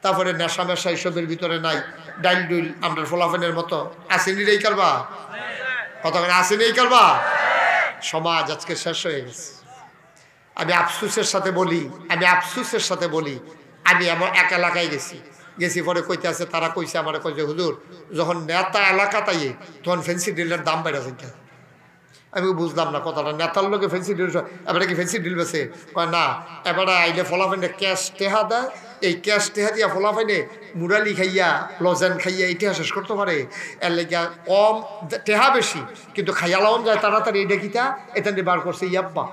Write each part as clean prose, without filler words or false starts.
তারপরে নেশা মেশা এইসবের ভিতরে নাই, ডাইল ডুইল আমরা ফোলাফেনের মতো আসেনি রেই কারবা, কতক্ষণ আসেনি এই কারবা। সমাজ আজকে শেষ হয়ে গেছে। আমি আফসুসের সাথে বলি আমি আমার এক এলাকায় গেছি পরে কইতে আছে, তারা কইছে আমার কইছে হুজুর যখন নেতা এলাকা তাই তখন ফেন্সি ডিলের দাম বেড়ে যায়। আমি বুঝলাম না কথাটা, নেতার লোকে ফেন্সি ডিল, এবারে কি ফেন্সি ডিল বেছে কয় না, এবারে আইলে ফলাফাইনে ক্যাশ টেহা দেয়, এই ক্যাশ টেহা দিয়া ফলাফাইনে মুরালি খাইয়া লজেন খাইয়া ইতিহাস শেষ করতে পারে। এর লেগা কম টেহা বেশি কিন্তু খাইয়া লাউন যায় তাড়াতাড়ি। এটা কিতা এটা বার করছে ইয়াব্বা,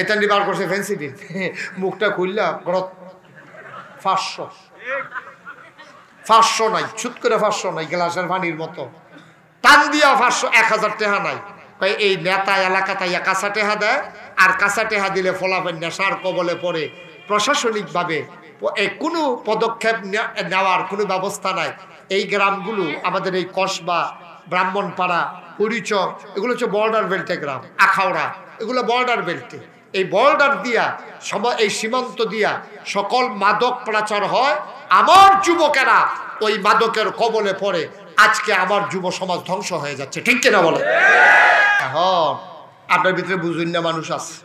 এটা বার করছে ফেন্সি ডিল। মুখটা খুললা ঘরত 500 নাই, ছুট করে 500 নাই, গ্লাসের পানির মতো টান দিয়া 500 1000 টেহা নাই। এই নেতা এলাকা তাইয়া কাঁচা টেহা দেয়, আর কাঁচা টেহা দিলে ফলাফল নেশার কবলে পড়ে। প্রশাসনিকভাবে কোনো পদক্ষেপ নেওয়ার কোনো ব্যবস্থা নাই। এই গ্রামগুলো আমাদের এই কসবা, ব্রাহ্মণপাড়া, পরিচক, এগুলো হচ্ছে বর্ডার বেল্টে গ্রাম। আখাউড়া এগুলো বর্ডার বেল্টে। এই বর্ডার দিয়া এই সীমান্ত দিয়া সকল মাদক পাচার হয়। আমার যুবকেরা ওই মাদকের কবলে পড়ে। আজকে আমার যুব সমাজ ধ্বংস হয়ে যাচ্ছে, ঠিক কিনা বলে? এখন আপনার ভিতরে বুঝুন না মানুষ আছে,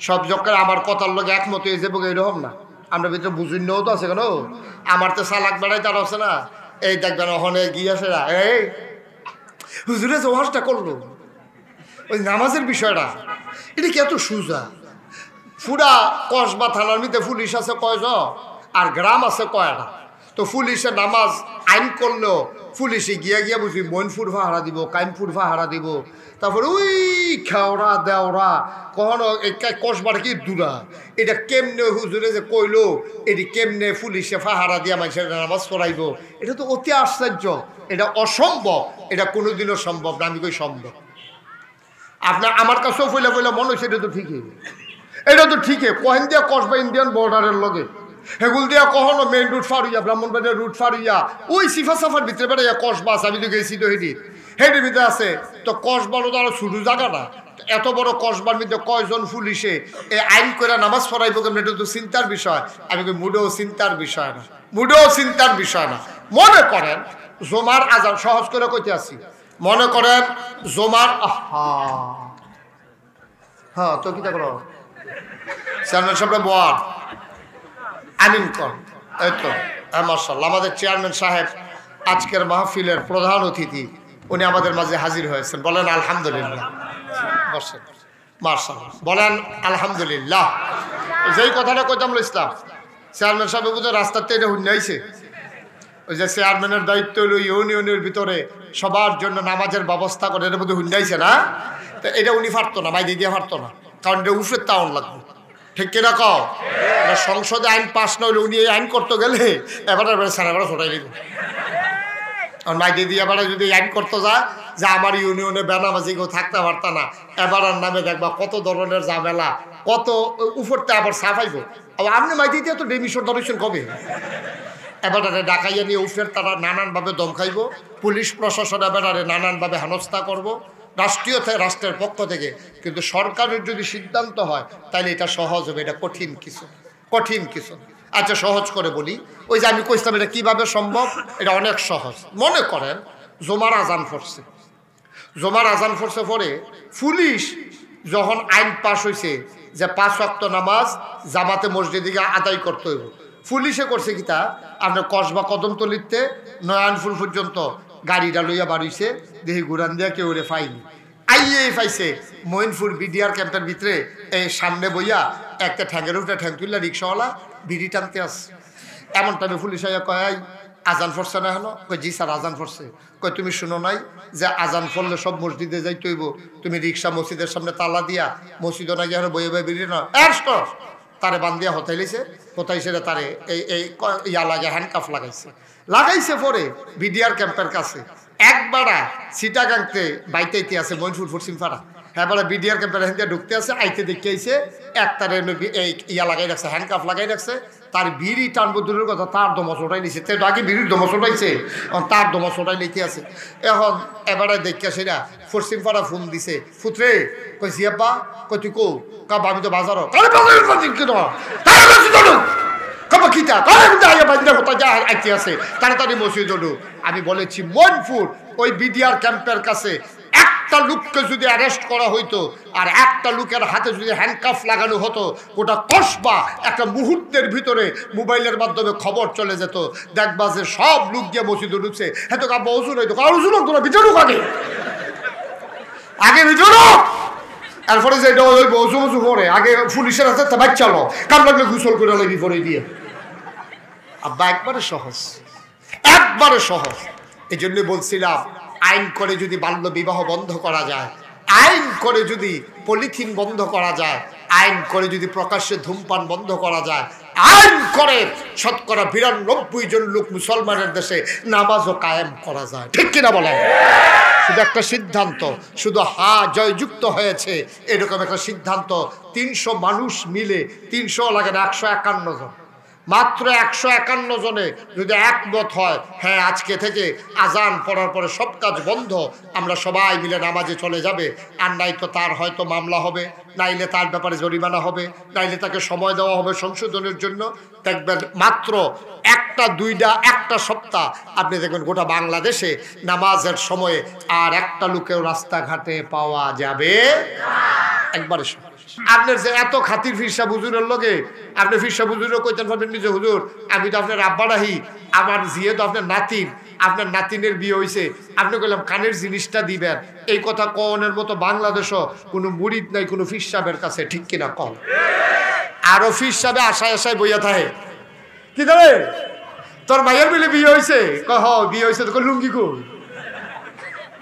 সব জকের আমার কথার লোক একমত হয়ে যাবো এরকম না। আপনার ভিতরে বুঝুন নাও তো আছে কেন, আমার তো চালাক বেড়াই তার আছে না। এই দেখবেন ওখানে গিয়েছে না, এই হুজুরে যে ওয়াজটা করলো ওই নামাজের বিষয়টা, এটা কি এত সোজা? পুরা কসবা থানার মধ্যে পুলিশ আছে কয়জন আর গ্রাম আছে কয়টা? তো পুলিশে নামাজ আইন করলেও পুলিশে গিয়া বুঝি মইনপুর পাহারা দিব, কাইমপুর পাহারা দিব, তারপরে ওই খেওড়া দেওড়া কখনো কসবাটা কি দূরা, এটা কেমনে হুজুরে যে কইলো এটি কেমনে পুলিশে পাহারা দিয়া মানুষের নামাজ পড়াইব, এটা তো অতি আশ্চর্য, এটা অসম্ভব, এটা কোনোদিনও সম্ভব না। আমি কই সম্ভব। আপনার আমার কাছেও ফইলা মনে হচ্ছে এটা তো ঠিকই, এটা তো ঠিকই। কহেন দিয়া কসবা ইন্ডিয়ান বর্ডারের লগে হেগুল দিয়া কখনো মেইন রুট ফারুইয়া, ব্রাহ্মণবাড়িয়া রুট ফারুইয়া, ওই সিফা সাফার ভিতরে বেড়ে কসবা আছে। আমি তো গেছি তো হেডির ভিতরে আছে। তো কসবারও তো আরো শুরু জায়গা না, এত বড় কসবার মধ্যে কয়জন পুলিশে এই আইন করে নামাজ পড়াইব কেমন, এটা তো চিন্তার বিষয়। আমি মুডেও চিন্তার বিষয় না, মুডেও চিন্তার বিষয় না। মনে করেন জমার আজান, সহজ করে কইতে আসি, মনে করেন জমার হ্যাঁ তো কিতা করো চেয়ারম্যান সাহেব বল আমিন কর। এই তো মাশাআল্লাহ, আমাদের চেয়ারম্যান সাহেব আজকের মাহফিলের প্রধান অতিথি, উনি আমাদের মাঝে হাজির হয়েছেন। বলেন আলহামদুলিল্লাহ, বসেন। মাশাআল্লাহ, বলেন আলহামদুলিল্লাহ। যেই কথাটা কইতাম ইসলাম, চেয়ারম্যান সাহেব বুঝে রাস্তাতে এটা হুন্যাইছে। ওই যে চেয়ারম্যানের দায়িত্ব হলো ইউনিয়নের ভিতরে সবার জন্য নামাজের ব্যবস্থা করে, এর মধ্যে হুন্যাইছে না। তো এটা উনি পারতো না, মাই দিয়ে পারতো না, কারণ এটা উফের তাওন লাগবে, ঠিক কিনা কও? সংসদে আইন পাস না হইলে উনি এই আইন করতে গেলে এবার সারা বেড়া ছোটাই দিল। আর মাইকে দিয়ে এবার যদি আইন করতে যা যে আমার ইউনিয়নে বেনামাজি কেউ থাকতে পারত না, এবার নামে দেখবা কত ধরনের ঝামেলা, কত উপরতে আবার সাফাইব। আবার আপনি মাইকে দিয়ে তো ডেমিশন ধরেছেন কবে? এবারে ডাকাইয়া নিয়ে উফের তারা নানানভাবে দম খাইব, পুলিশ প্রশাসন এবারে নানানভাবে হেনস্থা করব রাষ্ট্রের পক্ষ থেকে। কিন্তু সরকারের যদি সিদ্ধান্ত হয় তাহলে এটা সহজ হবে, এটা কঠিন কিছু। আচ্ছা সহজ করে বলি, ওই যে আমি কইতাম এটা কিভাবে সম্ভব, এটা অনেক সহজ। মনে করেন জমার আজান পড়ছে পরে পুলিশ যখন আইন পাশ হয়েছে যে 5 ওয়াক্ত নামাজ জামাতে মসজিদে গিয়ে আদায় করতে হইব, পুলিশে করছে কি তা আপনার কসবা কদমতলিতে নয়নফুল পর্যন্ত গাড়িটা লইয়া বাড়িছে, দেখি ঘুরান দিয়া কেউ রে পাইনি। পাইছে মইনপুর বিডিআর ক্যাম্পের ভিতরে এই সামনে বইয়া একটা ঠ্যাঙ্গের উপরে ঠ্যাং তুললা রিক্সাওয়ালা বিড়ি টানতে আসছে। এমন টাইমে পুলিশ আইয়া কয় আজান পড়ছে না হলো? কই জি স্যার আজান পড়ছে। কই তুমি শুনো নাই যে আজান পড়লে সব মসজিদে যাইতে হইব, তুমি রিক্সা মসজিদের সামনে তালা দিয়া মসজিদে না গিয়ে বইয়ে বইয়ে বিড়ি না তারে বান্ধিয়া হতাইছে তারে এই ইয়া লাগে হ্যান্ডকাফ লাগাইছে পরে বিডিআর ক্যাম্পের কাছে একবারা সিটাগাংতে বাইতে আছে মইনপুর পশ্চিম পাড়া, হ্যাঁ বলে বিডিআর ক্যাম্পের হেঁটে ঢুকতে আছে, আইতে দেখে আইছে এক তারে এই ইয়া লাগাই রাখছে, হ্যান্ডকাফ লাগাই রাখছে। তার বিড়ি টানবো দূরের কথা, তার দমস ওটাই নিছে, আগে বিড়ির দমস ওটাইছে, তার দমস ওটাই নিতে আছে। এখন এবারে দেখে সেটা পশ্চিম পাড়া ফোন দিছে, ফুতরে কই জিয়াব্বা কই তুই কো কা আমি তো বাজারও কবে কিতা আইতে আছে তাড়াতাড়ি মসজিদ হলো। আমি বলেছি মনপুর ওই বিডিআর ক্যাম্পের কাছে একটা লোককে যদি অ্যারেস্ট করা হইতো আর একটা লোকের হাতে যদি হ্যান্ডকাফ লাগানো হতো, গোটা কসবা একটা মুহূর্তের ভিতরে মোবাইলের মাধ্যমে খবর চলে যেত। দেখবা যে সব লোক গিয়ে মসজিদে ঢুকছে, হ্যাঁ তো কাব্য ওজুন হইতো, কারো ওজুন তোরা ভিতরুক আগে ভিতরুক, এরপরে যে ওজু ওজু করে আগে পুলিশের হাতে বাইক চালো, কাম লাগলে গুসল করে লাগি পরে দিয়ে। আব্বা একবারে সহজ, একবারে সহজ। এই জন্য বলছিলাম আইন করে যদি বাল্য বিবাহ বন্ধ করা যায়, আইন করে যদি পলিথিন বন্ধ করা যায়, আইন করে যদি প্রকাশ্যে ধূমপান বন্ধ করা যায়, আইন করে শতকরা ৯২ জন লোক মুসলমানের দেশে নামাজও কায়েম করা যায়, ঠিক কিনা বলেন? শুধু একটা সিদ্ধান্ত, শুধু হা জয়যুক্ত হয়েছে এরকম একটা সিদ্ধান্ত। ৩০০ মানুষ মিলে, ৩০০ লাগে না, ১৫১ জন, মাত্র ১৫১ জনে যদি একমত হয়, হ্যাঁ আজকে থেকে আজান পড়ার পরে সব কাজ বন্ধ, আমরা সবাই মিলে নামাজে চলে যাবে, আর নাই তো তার হয়তো মামলা হবে, নাইলে তার ব্যাপারে জরিমানা হবে, নাইলে তাকে সময় দেওয়া হবে সংশোধনের জন্য। দেখবেন মাত্র একটা দুইটা একটা সপ্তাহ আপনি দেখবেন গোটা বাংলাদেশে নামাজের সময়ে আর একটা লোকেও রাস্তাঘাটে পাওয়া যাবে একবারে। আপনার যে এত খাতির ফিরসা হুজুরের লগে, আপনি ফিরসা হুজুরও কইতেন পারবেন নিজে, হুজুর আমি তো আপনার আব্বা রাহি, আমার যেহেতু আপনার নাতিন, আপনার নাতিনের বিয়ে হয়েছে, আপনি কইলাম কানের জিনিসটা দিবেন, এই কথা কনের মতো বাংলাদেশও কোনো মুরিদ নাই কোনো ফির সাহেবের কাছে, ঠিক কিনা কম? আরো ফির সাহেবে আশায় আশায় বইয়া থাকে, কি জানে তোর মাইয়ার বিলে বিয়ে হয়েছে, হ বিয়ে হয়েছে, তো লুঙ্গি কো,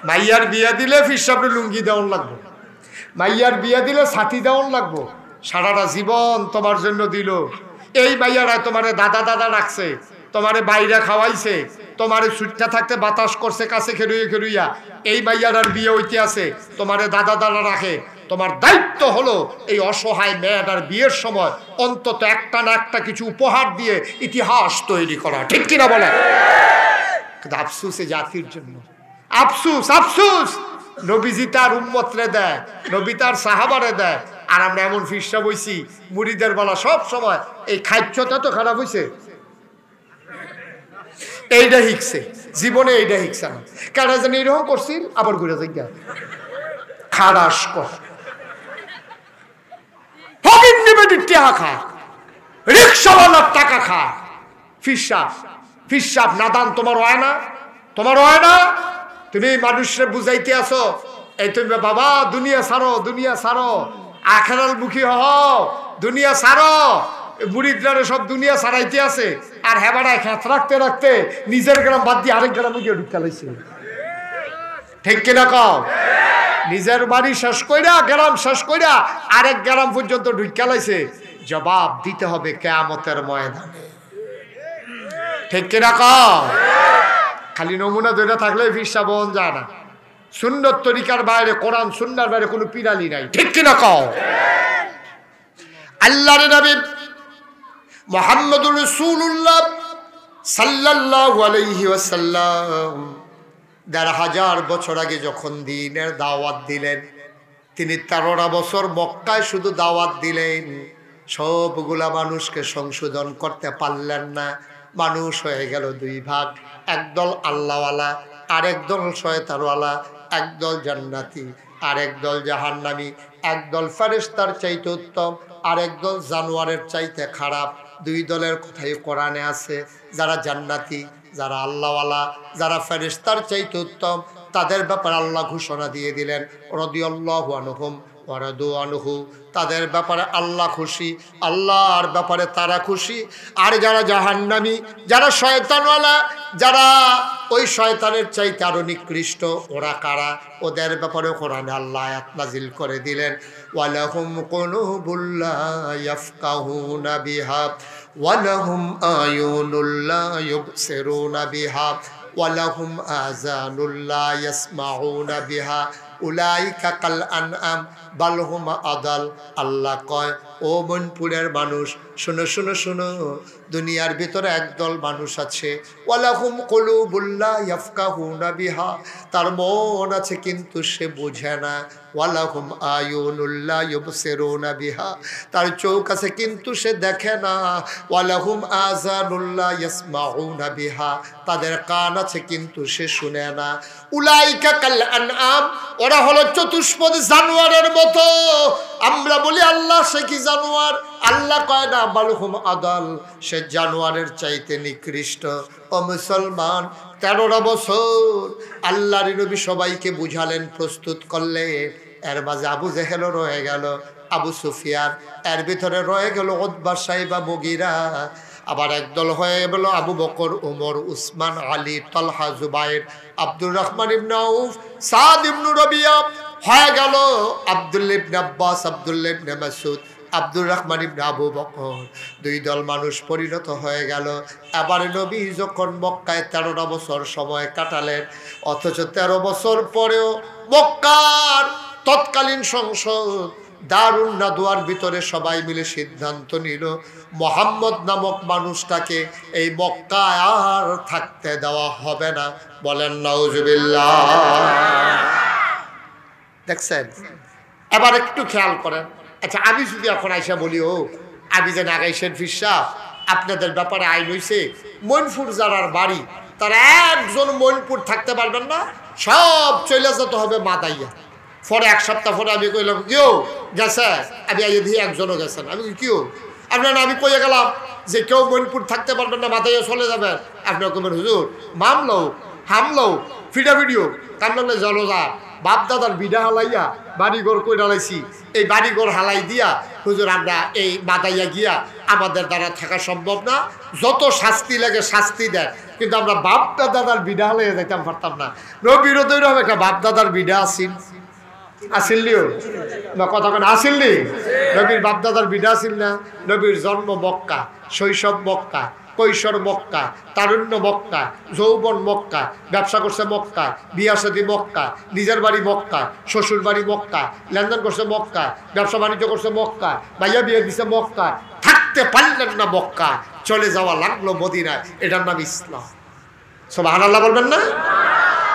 মাইয়ার বিয়া দিলে ফির সাহেবের লুঙ্গি দেওয়ান লাগবে, মাইয়ার বিয়া দিলে ছাতি দেওয়ান লাগবো, সারাটা জীবন তোমার জন্য দিল। এই মাইয়ারা তোমারে দাদা দাদা রাখছে, তোমারে বাইরে খাওয়াইছে, তোমারে ছুটটা থাকতে বাতাস করছে কাছে খেরুইয়া খেরুইয়া, এই মাইয়ারার বিয়ে হইতে আছে, তোমারে দাদা দাদা রাখে। তোমার দায়িত্ব হলো এই অসহায় মেয়েটার বিয়ের সময় অন্তত একটা না একটা কিছু উপহার দিয়ে ইতিহাস তৈরি করা, ঠিক কিনা বলে? কিন্তু আফসুস এ জাতির জন্য, আফসুস আফসুস। নবীজি তার উম্মতরে দেয়, নবী তার সাহাবারে দেয়, আর আমরা এমন ফিরসা বইছি মুরিদের বেলা সব সময় এই খাদ্যটা তো খারাপ হয়েছে, এইটা হিকছে জীবনে, এইটা হিকছে না কারা যেন এরকম করছি, আবার ঘুরে যাই খারাস কর হবিন নিবে টাকা খা, রিক্সাওয়ালার টাকা খা, ফিরসাব ফিরসাব নাদান তোমার হয় না, তোমার হয় না, তুমি মানুষরে বুঝাইতে আসো এই তুমি বাবা দুনিয়া ছাড়ো, দুনিয়া ছাড়ো, আখেরাল মুখী হও, দুনিয়া ছাড়ো। মুরিদরা সব দুনিয়া ছাড়াইতে আছে, আর হেবাড়ায় খেত রাখতে রাখতে নিজের গ্রাম বাদ দিয়ে আরেক গ্রামে গিয়ে ঢুকা লাইছে, ঠিক কিনা কও? নিজের বাড়ি শেষ কইরা, গ্রাম শেষ কইরা আরেক গ্রাম পর্যন্ত ঢুকা লাইছে, জবাব দিতে হবে কিয়ামতের ময়দানে, ঠিক কিনা কও? খালি নমুনা ধরে থাকলে ফিরসা বন যায় না, সুন্নত তরিকার বাইরে, কোরআন সুন্নাহর বাইরে কোনো পিরালি নাই, ঠিক কিনা কও? আল্লাহর নবী মুহাম্মদুর রাসূলুল্লাহ সাল্লাল্লাহু আলাইহি ওয়াসাল্লাম ১৫০০ বছর আগে যখন দ্বীনের দাওয়াত দিলেন, তিনি ১৩টা বছর মক্কায় শুধু দাওয়াত দিলেন, সবগুলা মানুষকে সংশোধন করতে পারলেন না। মানুষ হয়ে গেল দুই ভাগ, একদল আল্লাহওয়ালা আর একদল শয়তানওয়ালা, একদল জান্নাতি আর একদল জাহান্নামী, একদল ফেরেশতার চাইতে উত্তম আর একদল জানোয়ারের চাইতে খারাপ। দুই দলের কথাই কোরআনে আছে। যারা জান্নাতি, যারা আল্লাহওয়ালা, যারা ফেরেশতার চাইতে উত্তম, তাদের ব্যাপারে আল্লাহ ঘোষণা দিয়ে দিলেন রাদিয়াল্লাহু আনহুম ওয়া রাদু আনহু, তাদের ব্যাপারে আল্লাহ খুশি, আল্লাহর ব্যাপারে তারা খুশি। আর যারা জাহান্নামী, যারা শয়তানওয়ালা, যারা ওই শয়তানের চাইতে আরো নিকৃষ্ট, ওরা কারা? ওদের ব্যাপারে কোরআনে আল্লাহ আয়াত নাজিল করে দিলেন ওয়ালাহুম কুলুবুল লা ইয়াফকাহুনা বিহা ওয়ালাহুম আয়ুনুল লা ইউবসিরুনা বিহা ওয়ালাহুম আযানুল লা ইয়াসমাউনা বিহা উলাইকা কাল আনআম বাল হুম আদাল। আল্লাহ কয়, ও মনপুরের মানুষ, শোনো শোনো শোনো, দুনিয়ার ভিতরে একদল মানুষ আছে, ওয়ালাহুম কুলুবুল লা ইয়াফকাহুনা বিহা, তার মন আছে কিন্তু সে বুঝে না, ওয়ালাহুম আয়ুনুল লা ইউবসিরুনা বিহা, তার চোখ আছে কিন্তু সে দেখে না, ওয়ালাহুম আযানুল লা ইয়াসমাউনা বিহা, তাদের কান আছে কিন্তু সে শুনে না। উলাইকা কাল আনআম, ওরা হলো চতুষ্পদ জানোয়ারের মতো। আমরা বলি আল্লাহ সে কি জানোয়ার? আল্লাহ কয় না, বালহুম আদাল, সে জানোয়ারের চাইতে নিকৃষ্ট। ও মুসলমান, 13টা বছর আল্লাহর নবী সবাইকে বুঝালেন, প্রস্তুত করলেন। এর মাঝে আবু জেহেলও রয়ে গেল, আবু সুফিয়ান, এর ভিতরে রয়ে গেল উতবা সাইবা মুগিরা, আবার একদল হয়ে গেল আবু বকর, ওমর, উসমান, আলী, তালহা, জুবাইর, আব্দুর রহমান ইবনে আউফ, সাদ ইবনে রবিয়া, হয়ে গেল আব্দুল্লাহ ইবনে আব্বাস, আব্দুল্লাহ ইবনে মাসউদ, আব্দুর রহমান ইবনে আবু বকর। 2 দল মানুষ পরিণত হয়ে গেল। আবার নবী যখন মক্কায় 13টা বছর সময় কাটালেন, অথচ 13 বছর পরেও মক্কার তৎকালীন সংসদ দারুন নাদওয়ার ভিতরে সবাই মিলে সিদ্ধান্ত নিল, মুহাম্মদ নামক মানুষটাকে এই মক্কায় আর থাকতে দেওয়া হবে না। বলেন নাউজুবিল্লাহ। দেখছেন? এবার একটু খেয়াল করেন। আচ্ছা, আমি যদি এখন আইসা বলি, ও আমি যে নাগাইছেন ফিরসা, আপনাদের ব্যাপারে আইন হইছে, মইনপুর যারার বাড়ি তারা একজন মইনপুর থাকতে পারবেন না, সব চলে যেতে হবে মাদাইয়া। পরে 1 সপ্তাহ পরে আমি কইলাম, কেউ গেছে? আমি আইয়ে দিয়ে একজনও গেছেন। আমি কেউ? আপনার আমি কইয়া গেলাম যে কেউ মইনপুর থাকতে পারবেন না, মাদাইয়া চলে যাবেন। আপনার কবেন, হুজুর মামলো হামলো ফিডা ভিডিও কামলে জলজা বাপ দাদার বিডা হালাইয়া বাড়িঘর কই ডালাইছি, এই বাড়িঘর হালাই দিয়া হুজুর আমরা এই মাদাইয়া গিয়া আমাদের দ্বারা থাকা সম্ভব না, যত শাস্তি লাগে শাস্তি দেয়, কিন্তু আমরা বাপ দাদার বিডা হালাইয়া যাইতাম পারতাম না। নবীর দৈরম একটা বাপ দাদার বিডা আসিল্লিও বা কথা কেন আসিল্লি? নবীর বাপ দাদার বিডা আসিল না? নবীর জন্ম মক্কা, শৈশব মক্কা, কৈশোর মক্কা, তারুণ্য মক্কা, যৌবন মক্কা, ব্যবসা করছে মক্কা, বিয়া শাদী মক্কা, নিজের বাড়ি মক্কা, শ্বশুর বাড়ি মক্কা, লেনদেন করছে মক্কা, ব্যবসা বাণিজ্য করছে মক্কা, ভাইয়া বিয়ে দিছে মক্কা, থাকতে পারলেন না মক্কা, চলে যাওয়া লাগলো মদিনায়। এটার নাম ইসলাম। সুবহানাল্লাহ বলবেন না?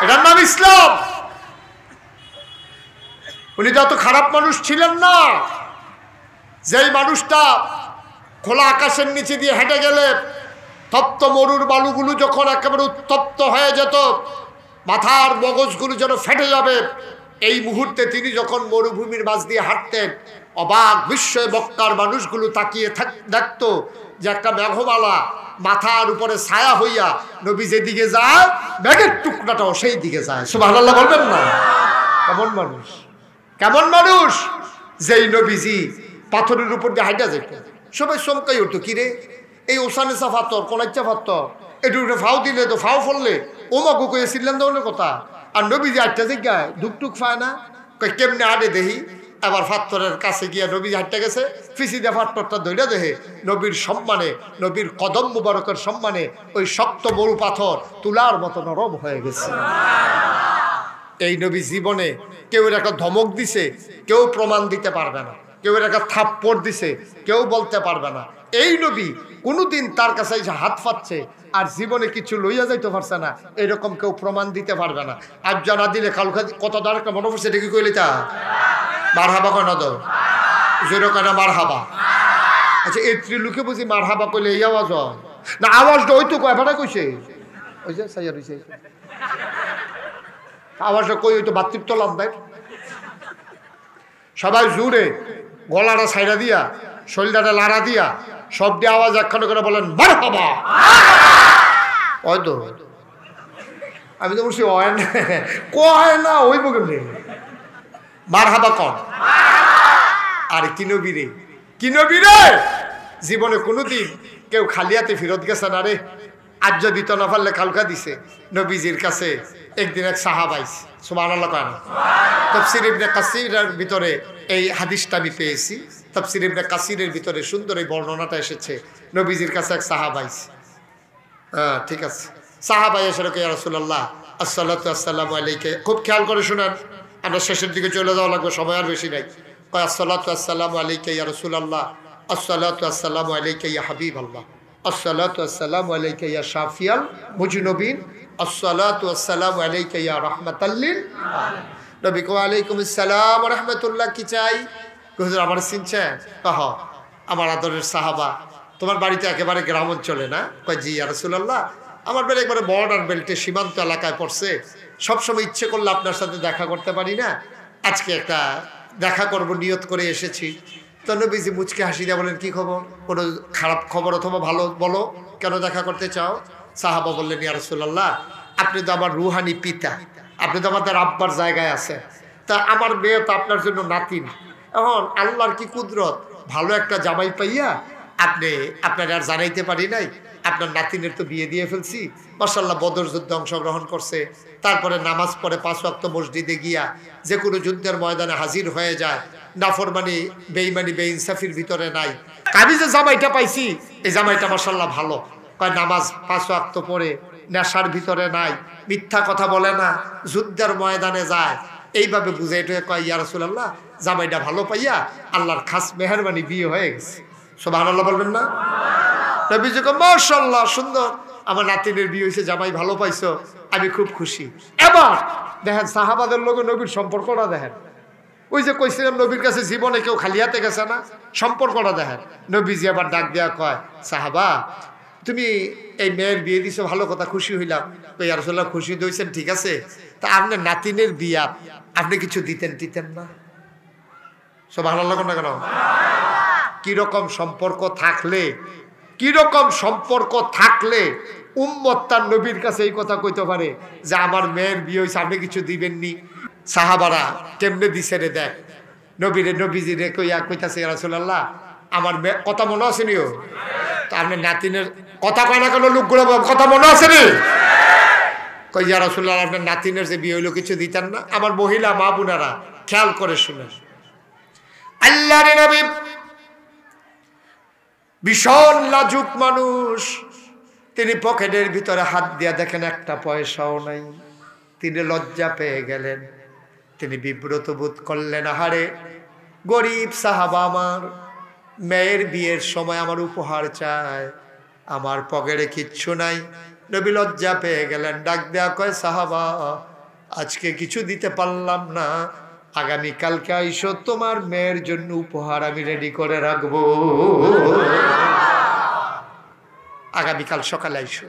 এটার নাম ইসলাম। উনি তো এত খারাপ মানুষ ছিলেন না। যেই মানুষটা খোলা আকাশের নিচে দিয়ে হেঁটে গেলে তপ্ত মরুর বালুগুলো যখন একেবারে উত্তপ্ত হয়ে যেত, মাথার মগজগুলো যেন ফেটে যাবে, এই মুহূর্তে তিনি যখন মরুভূমির মাঝ দিয়ে হাঁটতেন, অবাক বিস্ময়ে মক্কার মানুষগুলো তাকিয়ে দেখত যে একটা মেঘমালা মাথার উপরে ছায়া হইয়া নবী যেদিকে যায়, মেঘের টুকরাটাও সেই দিকে যায়। সুবহানাল্লাহ বলবেন না? কেমন মানুষ, কেমন মানুষ! যেই নবীজি পাথরের উপর দিয়ে হাইটা যেত, সবাই চমকাই উঠতো, কিরে এই ওসানেসা ফাতর, কলাইচা ফাতর, একটু উঠে ফাও দিলে তো ফাও ফললে ও মাগু কয়ে ছিলেন ধরনের কথা। আর নবীজি আটটা জায়গায় দুকটুক পায় না, কই কেমনে আডে দেহি। এবার ফাত্তরের কাছে গিয়া নবীজি হাঁটতে গেছে, ফিসি দিয়ে ফাত্তরটা ধৈর্য দেহে, নবীর সম্মানে, নবীর কদম মুবারকের সম্মানে ওই শক্ত মরু পাথর তুলার মতো নরম হয়ে গেছে। এই নবী জীবনে কেউ একটা ধমক দিছে, কেউ প্রমাণ দিতে পারবে না, কেউ একটা থাপ্পড় দিছে, কেউ বলতে পারবে না। এই নবী কোনোদিন তার কাছে এসে হাত পাচ্ছে আর জীবনে কিছু লইয়া যাইতে পারছে না, এরকম কেউ প্রমাণ দিতে পারবে না। আর জানা দিলে কালকা কত দ্বার একটা মনে পড়ছে, এটা কি কইলি তা মার হাবা কেন দো জোরো কেন মার হাবা? আচ্ছা, এই ত্রিলোকে বুঝি মার হাবা কইলে এই আওয়াজ হয় না? আওয়াজটা ওই তো কয় ভাড়া কইছে, ওই যে সাইয়ার হইছে আওয়াজটা কই, ওই তো বাতৃত্ব লাভ দেয়। সবাই জুড়ে গলাটা ছাইড়া দিয়া, শরীরটা লাড়া দিয়া, সব দিয়ে আওয়াজ একখানে করে বলেন মারহাবা। ওই তো আমি তো বলছি হয় না, কয় না ওই বকে মারহাবা কর। আর কি নবী রে, কি নবী রে! জীবনে কোনোদিন কেউ খালিয়াতে ফেরত গেছে না রে। আজ দিত না পারলে কালকা দিছে। নবীজির কাছে একদিন এক সাহাবাইস, সুবহানাল্লাহ কেন, তাফসীর ইবনে কাসীরের ভিতরে এই হাদিসটা আমি পেয়েছি। তাফসীর ইবনে কাসীরের ভিতরে সুন্দর এই বর্ণনাটা এসেছে। নবীজির কাছে এক সাহাবাইস, ঠিক আছে, সাহাবাই এসে ইয়া রাসূলুল্লাহ আসসালাতু আসসালামু আলাইকা। খুব খেয়াল করে শুনেন, আমরা শেষের দিকে চলে যাওয়া লাগবে, সময় আর বেশি নাই। কয় আসসালাতু আসসালামু আলাইকা ইয়া রাসূলুল্লাহ, আসসালাতু আসসালামু আলাইকা ইয়া হাবিবাল্লাহ, আসসালাতু আসসালামু আলাইকা ইয়া শাফিয়াল মুজনুবিন, আসসালাতু আসসালামু আলাইকা ইয়া রাহমাতাল লিল আলামিন। নবী কয় আলাইকুম আসসালাম ওয়া রাহমাতুল্লাহ, কি চাই? হুজুর আমার চিনছেন? কহ আমার আদরের সাহাবা, তোমার বাড়িতে একেবারে গ্রাম অঞ্চলে না? কয় জি ইয়া রাসূলুল্লাহ, আমার বাড়ি একবারে বর্ডার বেল্টে সীমান্ত এলাকায় পড়ছে, সবসময় ইচ্ছে করলে আপনার সাথে দেখা করতে পারি না, আজকে একটা দেখা করব নিয়ত করে এসেছি। তো নবীজি মুচকে হাসি দিয়ে বলেন, কি খবর? কোনো খারাপ খবর অথবা ভালো বলো, কেন দেখা করতে চাও? সাহাবা বললেন, ইয়া রাসূলুল্লাহ, আপনি তো আমার রুহানি পিতা, আপনি তো আমাদের আব্বার জায়গায় আছেন, তা আমার মেয়ে তো আপনার জন্য নাতিন। এখন আল্লাহর কি কুদরত, ভালো একটা জামাই পাইয়া আপনার আর জানাইতে পারি নাই, আপনার নাতিনের তো বিয়ে দিয়ে ফেলছি। মাশাআল্লাহ বদর যুদ্ধে অংশগ্রহণ করছে, তারপরে নামাজ পড়ে 5 ওয়াক্ত মসজিদে গিয়া যে কোনো যুদ্ধের ময়দানে হাজির হয়ে যায়, নাফরমানি বেঈমানি বেইনসাফির ভিতরে নাই। আমি যে জামাইটা পাইছি এই জামাইটা মাশাআল্লাহ ভালো, কয় নামাজ 5 ওয়াক্ত পড়ে, নেশার ভিতরে নাই, মিথ্যা কথা বলে না, যুদ্ধের ময়দানে যায়, এইভাবে বুঝাইতে কয় ইয়া রাসূলুল্লাহ, জামাইটা ভালো পাইয়া আল্লাহর খাস মেহেরবানি বিয়ে হয়ে গেছে। সুবহানাল্লাহ বলবেন না? নবীজি কয় মাশাআল্লাহ, সুন্দর, আমার নাতিনের বিয়ে হয়েছে, জামাই ভালো পাইছো, আমি খুব খুশি। এবার দেখেন সাহাবাদের লোক নবীর সম্পর্কটা দেখেন, ওই যে কইছিলাম নবীর কাছে জীবনে কেউ খালি হাতে গেছে না, সম্পর্কটা দেখেন। নবীজি আবার ডাক দেয়া কয়, সাহাবা তুমি এই মেয়ের বিয়ে দিছো, ভালো কথা, খুশি হইলাম। ইয়া রাসূলুল্লাহ খুশি হইছেন, ঠিক আছে, তা আপনার নাতিনের বিয়া আপনি কিছু দিতেন না? সুবহানাল্লাহ না কেন? কিরকম সম্পর্ক থাকলে উম্মত তার নবীর কাছে এই কথা কইতে পারে যে আমার মেয়ের বিয়ে হয়েছে, আপনি কিছু দিবেননি? সাহাবারা কেমনে দিছে রে দেখ, নবীজি রে কইতাছে, ইয়া রাসূলুল্লাহ আমার মেয়ে, কথা মনে আছে নিও তো আপনার নাতিনের কথা কয় না কেন লোকগুলো, কথা মনে আছে নি? কই ইয়া রাসূলুল্লাহ আপনার নাতিনের যে বিয়ে হইলো কিছু দিতেন না? আমার মহিলা মা বোনেরা খেয়াল করে শুনেন, আল্লাহর নবী ভীষণ লাজুক মানুষ, তিনি পকেটের ভিতরে হাত দিয়া দেখেন একটা পয়সাও নাই। তিনি লজ্জা পেয়ে গেলেন, তিনি বিব্রত বোধ করলেন, আহারে গরিব সাহাবা, আমার মেয়ের বিয়ের সময় আমার উপহার চায়, আমার পকেটে কিচ্ছু নাই। নবী লজ্জা পেয়ে গেলেন, ডাক দেয়া কয়, সাহাবা আজকে কিছু দিতে পারলাম না, আগামীকালকে আইসো, তোমার মেয়ের জন্য উপহার আমি রেডি করে রাখবো, আগামীকাল সকালে আইসো।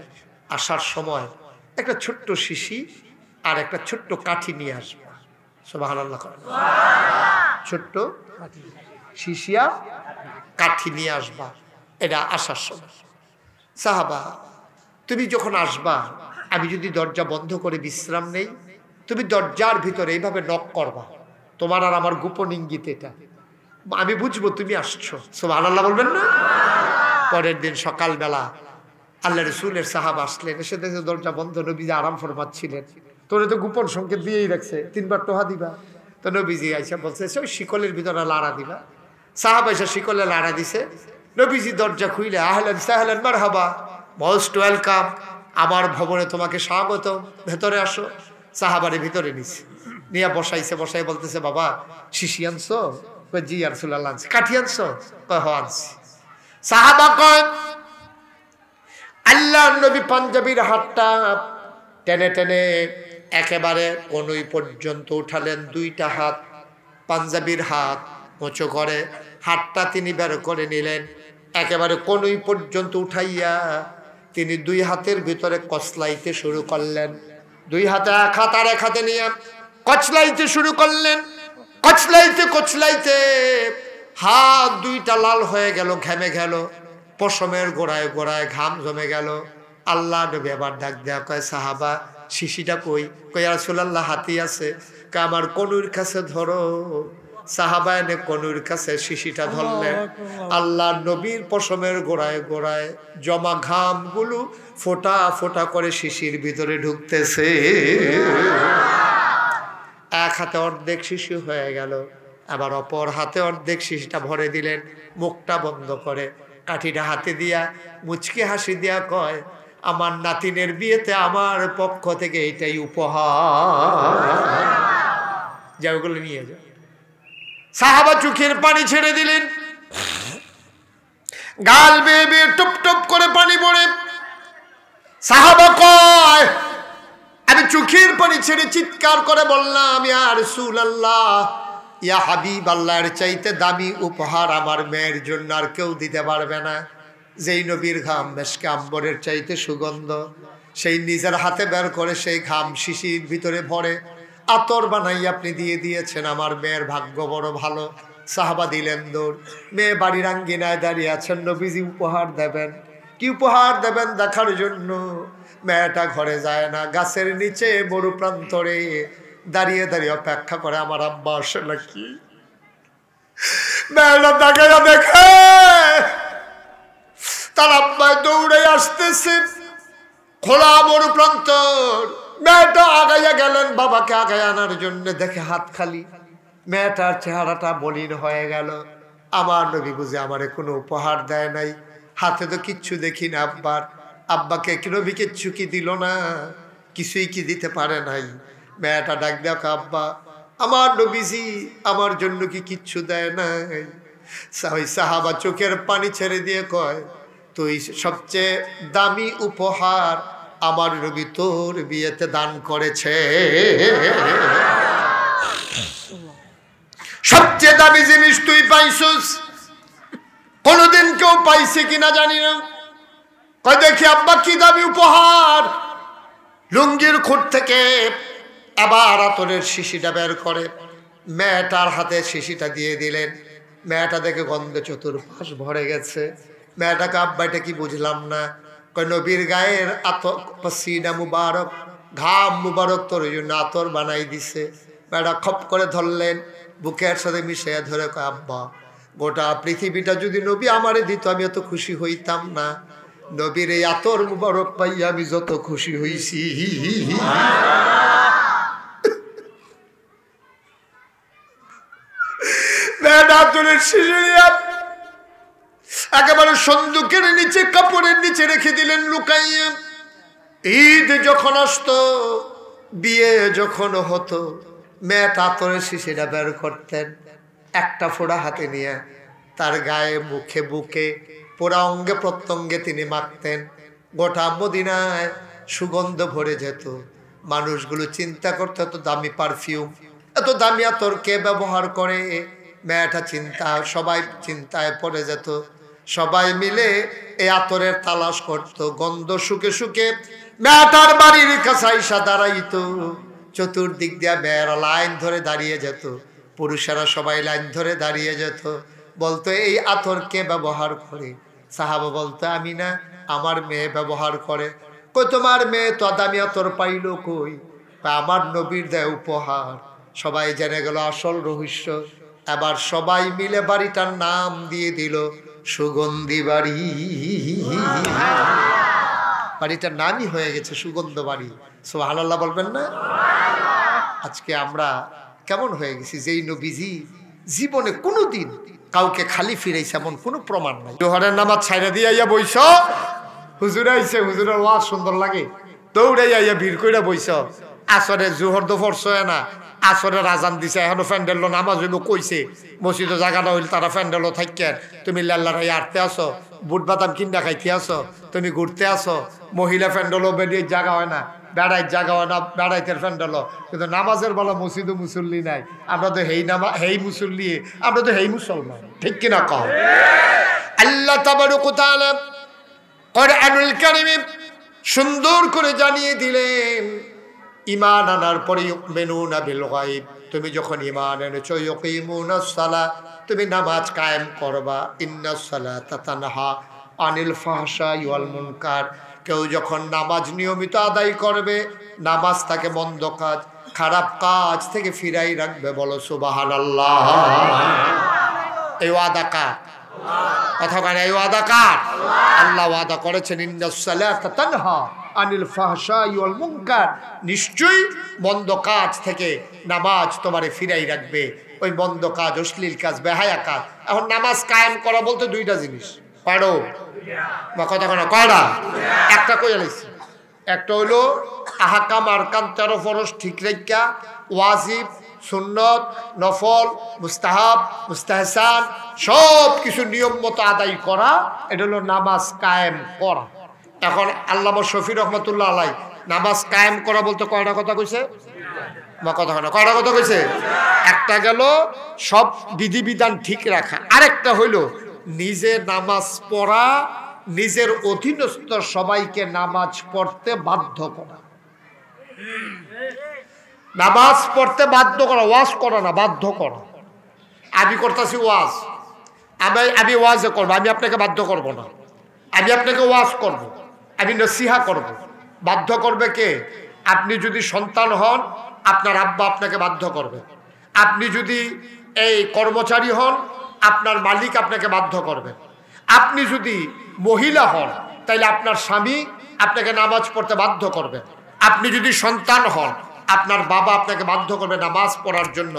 আসার সময় একটা ছোট্ট শিশি আর একটা ছোট্ট কাঠি নিয়ে আসবো। সুবহানাল্লাহ, ছোট্ট শিশিয়া কাঠি নিয়ে আসবা, এটা আসার সময়। সাহাবা তুমি যখন আসবা, আমি যদি দরজা বন্ধ করে বিশ্রাম নেই, তুমি দরজার ভিতরে এইভাবে নক করবা, তোমার আর আমার গোপন ইঙ্গিত এটা, আমি বুঝবো তুমি আসছো। সুবহানাল্লাহ বলবেন না? পরের দিন সকালবেলা আল্লাহ রাসূলের সাহাবা আসলেন, এসে দেখে দরজা বন্ধ, নবীজি আরাম ফরমাচ্ছিলেন। তোরে তো গোপন সংকেত দিয়েই রাখছে, 3 বার টোহা দিবা। তো নবীজি আইসা বলছে ওই শিকলের ভিতরে লাড়া দিবা। সাহাবা এসে শিকলে লাড়া দিছে, নবীজি দরজা খুইলে, আহলান সাহলান মারহাবা, মোস্ট ওয়েলকাম, আমার ভবনে তোমাকে স্বাগত, ভেতরে আসো। সাহাবারে ভিতরে নিছে, নিয়ে বসাইছে, বসাই বলতেছে, বাবা শিশি আনছো? কয় জি ইয়া রাসূলুল্লাহ আনছি। কাঠি আনছো? কয় হ্যাঁ আনছি। সাহাবা কয়, আল্লাহর নবী পাঞ্জাবির হাতটা টেনে টেনে একেবারে কনুই পর্যন্ত উঠালেন, 2টা হাত, পাঞ্জাবির হাত উঁচু করে হাতটা তিনি বের করে নিলেন, একেবারে কনুই পর্যন্ত উঠাইয়া তিনি 2 হাতের ভিতরে কচলাইতে শুরু করলেন। 2 হাতে, এক হাত আর এক হাতে নিয়ে কচলাইতে শুরু করলেন। কচলাইতে হাত 2টা লাল হয়ে গেল, ঘেমে গেল, পশমের গোড়ায় গোড়ায় ঘাম জমে গেল। আল্লাহ নবী আবার ডাক দেয়া কয়, সাহাবা শিশিটা কই? কয় ইয়া রাসূলুল্লাহ হাতি আছে। কয় আমার কনুর কাছে ধরো। সাহাবা এনে কনুর কাছে শিশিটা ধরলেন। আল্লাহ নবীর পশমের গোড়ায় গোড়ায় জমা ঘামগুলো ফোঁটা ফোঁটা করে শিশির ভিতরে ঢুকতেছে। এক হাতে অর্ধেক শিশি হয়ে গেল, আবার অপর হাতে অর্ধেক শিশিটা ভরে দিলেন, মুখটা বন্ধ করে কাঠিটা হাতে দিয়া মুচকি হাসি দিয়া কয়, আমার নাতিনের বিয়েতে আমার পক্ষ থেকে এটাই উপহার। যা ওগুলো নিয়ে যাও। সাহাবা চোখের পানি ছেড়ে দিলেন, গাল বেয়ে বেয়ে টপ টপ করে পানি পড়ে। সাহাবা কয়, আমি চোখের পানি ছেড়ে চিৎকার করে বললাম, ইয়া রাসূলুল্লাহ, ইয়া হাবিব আল্লাহর চাইতে দামি উপহার আমার মেয়ের জন্য আর কেউ দিতে পারবে না। যেই নবীর ঘাম মেশকে আম্বরের চাইতে সুগন্ধ, সেই নিজের হাতে বের করে সেই ঘাম শিশির ভিতরে ভরে আতর বানাই আপনি দিয়ে দিয়েছেন। আমার মেয়ের ভাগ্য বড় ভালো। সাহাবা দিলেন দৌড়। মেয়ে বাড়ির আঙ্গিনায় দাঁড়িয়ে আছেন, নবীজি উপহার দেবেন। কি উপহার দেবেন দেখার জন্য মেয়েটা ঘরে যায় না, গাছের নিচে মরু প্রান্তরে দাঁড়িয়ে দাঁড়িয়ে অপেক্ষা করে আমার আব্বা আসে নাকি। মেয়েটা তাকে দেখে তার আব্বাই দৌড়ে আসতেছে, খোলা মরু প্রান্তর। মেয়েটা আগাইয়া গেলেন বাবাকে আগায় আনার জন্য, দেখে হাত খালি। মেয়েটার চেহারাটা মলিন হয়ে গেল। আমার নবী বুঝে আমারে কোনো উপহার দেয় নাই, হাতে তো কিচ্ছু দেখি না আব্বার। আব্বাকে নবী কিচ্ছু কি দিল না, কিছুই কি দিতে পারে নাই। মেয়েটা ডাক দেখ, আব্বা আমার নবীজি আমার জন্য কি কিচ্ছু দেয় নাই? সাহাবা চোখের পানি ছেড়ে দিয়ে কয়, তুই সবচেয়ে দামি উপহার আমার নবী তোর বিয়েতে দান করেছে। সবচেয়ে দামি জিনিস তুই পাইছিস, কোনদিন কেউ পাইছে কিনা জানি না। কয় দেখি আব্বা কি দামি উপহার। লুঙ্গির খুঁট থেকে আবার আতরের শিশিটা বের করে মেয়েটার হাতে শিশিটা দিয়ে দিলেন। মেয়েটা দেখে গন্ধে চতুর্পাশ ভরে গেছে। মেয়েটাকে আব্বা এটা কি বুঝলাম না। কয় নবীর গায়ের আতর পসিনা মুবারক, ঘাম মুবারক তোর জন্য আতর বানাই দিছে। মেয়েটা খপ করে ধরলেন, বুকের সাথে মিশিয়ে ধরে কয় আব্বা গোটা পৃথিবীটা যদি নবী আমারে দিত আমি এত খুশি হইতাম না। নবীর এই আতর মুবারক পাইয়া আমি যত খুশি হইছি। একেবারে সন্দুকের নিচে কাপড়ের নিচে রেখে দিলেন লুকাইয়া। ঈদ যখন আসতো, বিয়ে যখন হতো, মেয়েটা আতরের শিশিটা বের করতেন, একটা ফোঁড়া হাতে নিয়ে তার গায়ে মুখে বুকে পুরা অঙ্গে প্রত্যঙ্গে তিনি মাখতেন। গোটা মদিনায় সুগন্ধ ভরে যেত। মানুষগুলো চিন্তা করতো এত দামি পারফিউম, এত দামি আতর কে ব্যবহার করে। মেয়েটা সবাই চিন্তায় পড়ে যেত। সবাই মিলে এই আতরের তালাশ করতো। গন্ধ শুকে শুকে মেয়েটার বাড়ির কাছে আইসা দাঁড়াইতো। চতুর্দিক দিয়ে মেয়েরা লাইন ধরে দাঁড়িয়ে যেত, পুরুষেরা সবাই লাইন ধরে দাঁড়িয়ে যেত। বলতো এই আতর কে ব্যবহার করে? সাহাবা বলতো আমি না, আমার মেয়ে ব্যবহার করে। কই তোমার মেয়ে তো দামি আতর পাইল কই? আমার নবীর দেয় উপহার। সবাই জেনে গেল আসল রহস্য। এবার সবাই মিলে বাড়িটার নাম দিয়ে দিল সুগন্ধি বাড়ি। বাড়িটার নামই হয়ে গেছে সুগন্ধ বাড়ি। সুবহানাল্লাহ বলবেন না? আজকে আমরা কেমন হয়ে গেছি, যেই নবীজি জীবনে কোনোদিন কাউকে খালি ফিরাইছে এমন কোনো প্রমাণ নাই। জোহরের নামাজ ছাইরা দিয়ে আইয়া বইস, হুজুর আইছে, হুজুরের ওয়াজ সুন্দর লাগে, দৌড়াই আইয়া ভিড় কইরা বইস। আসরে জোহর তো ফরসয় না, আসরের আজান দিছে, এখনো প্যান্ডেল নামাজ হইব কইছে, মসজিদে জায়গাটা হইল তারা প্যান্ডেলও থাকেন। তুমি লাল্লারাই আটতে আসো, বুট বাদাম কিনটা খাইতে আসো, তুমি ঘুরতে আসো। মহিলা প্যান্ডেলও বেরিয়ে জায়গা হয় না, বেড়াই জায়গা হয় না, বেড়াইতের প্যান্ডেলও। কিন্তু নামাজের বলা মসজিদও মুসল্লি নাই। আমরা তো হেই মুসল্লি, আমরা তো হেই মুসলমান, ঠিক কিনা কও? আল্লাহ তাবারক ওয়া তাআলা কোরআনুল কারীমে সুন্দর করে জানিয়ে দিলেন, ঈমান আনার পরে ইউমিনুনা বিল গায়ব। তুমি যখন ঈমান এনেছো, ইউকিমুনাস সালাহ, তুমি নামাজ কায়েম করবা। ইন্নাস সালাতা তানহা আনিল ফাহশাই ওয়াল মুনকার। কেউ যখন নামাজ নিয়মিত আদায় করবে, নামাজ তাকে মন্দ কাজ, খারাপ কাজ থেকে ফিরাই রাখবে। বলো সুবহানাল্লাহ। এই ওয়াদা কার? কথা কার? এই ওয়াদা কার? আল্লাহ ওয়াদা করেছেন, ইন্নাস সালাতা তানহা আনিল ফাহশাই ওয়াল মুনকার। নিশ্চয়ই মন্দ কাজ থেকে নামাজ তোমারে ফিরাই রাখবে। ওই মন্দ কাজ, অশ্লীল কাজ, বেহায়া কাজ। এখন নামাজ কায়েম করা বলতে দুইটা জিনিস। পারো বা কথা কনা কয়টা? একটা কই আলাইছি। একটা হইলো আহকাম আরকান 13 ফরজ ঠিক রাখা, ওয়াজিব সুন্নত, নফল, মুস্তাহাব, মুস্তাহসান সব কিছু নিয়ম মতো আদায় করা, এটা হলো নামাজ কায়েম করা। এখন আল্লামা শফি রহমতুল্লাহ আলাই নামাজ কায়েম করা বলতে কয়টা কথা কইছে? কয়টা কথা কইছে? একটা গেল সব বিধিবিধান ঠিক রাখা, আরেকটা হইল নিজে নামাজ পড়া, নিজের অধীনস্থ সবাইকে নামাজ পড়তে বাধ্য করা। নামাজ পড়তে বাধ্য করা, ওয়াজ করা না, বাধ্য করা। আমি করতেছি ওয়াজ, আমি ওয়াজে করবো, আমি আপনাকে বাধ্য করব না। আমি আপনাকে ওয়াজ করব, আমি নসিহা করব। বাধ্য করবে কে? আপনি যদি সন্তান হন, আপনার আব্বা আপনাকে বাধ্য করবে। আপনি যদি এই কর্মচারী হন, আপনার মালিক আপনাকে বাধ্য করবে। আপনি যদি মহিলা হন, তাইলে আপনার স্বামী আপনাকে নামাজ পড়তে বাধ্য করবে। আপনি যদি সন্তান হন, আপনার বাবা আপনাকে বাধ্য করবে নামাজ পড়ার জন্য।